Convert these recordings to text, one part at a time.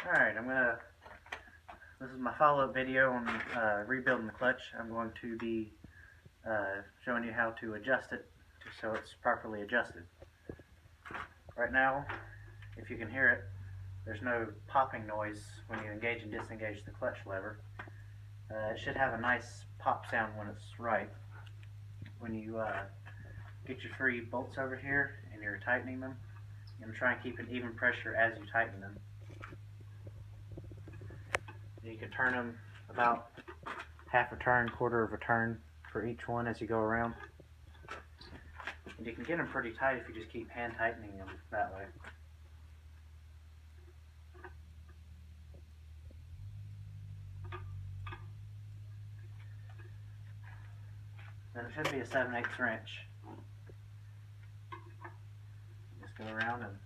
Alright, this is my follow-up video on rebuilding the clutch. I'm going to be showing you how to adjust it so it's properly adjusted. Right now, if you can hear it, there's no popping noise when you engage and disengage the clutch lever. It should have a nice pop sound when it's right. When you get your 3 bolts over here and you're tightening them, you're going to try and keep an even pressure as you tighten them. You can turn them about half a turn, quarter of a turn for each one as you go around. And you can get them pretty tight if you just keep hand tightening them that way. Then it should be a 7/8 wrench. Just go around and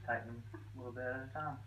tighten them a little bit at a time.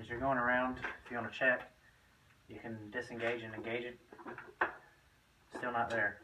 As you're going around, if you want to check, you can disengage and engage it. Still not there.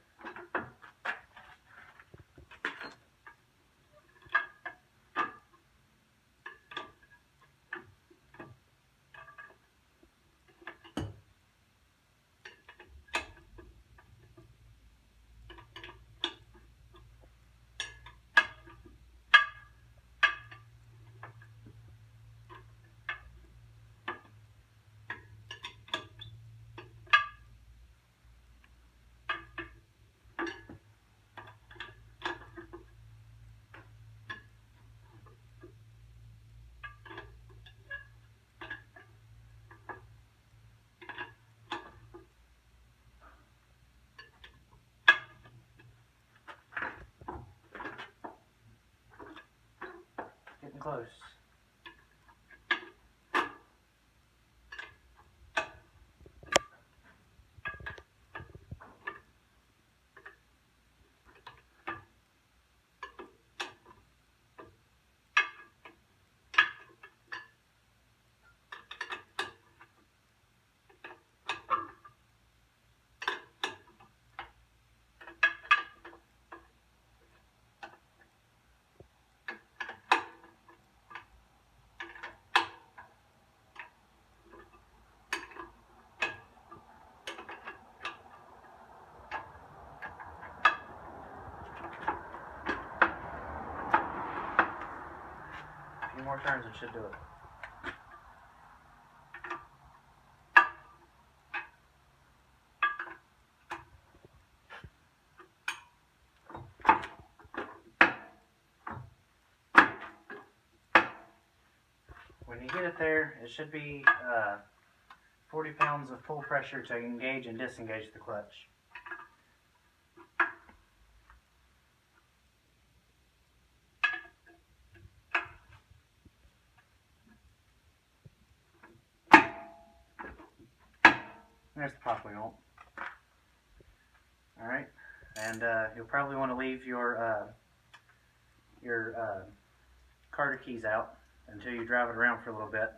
Getting close. A few more turns and should do it. When you get it there, it should be 40 pounds of full pressure to engage and disengage the clutch. There's the pop we want. Alright, and you'll probably want to leave your carter keys out until you drive it around for a little bit,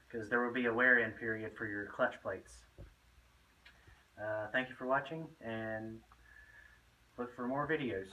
because there will be a wear-in period for your clutch plates. Thank you for watching, and look for more videos.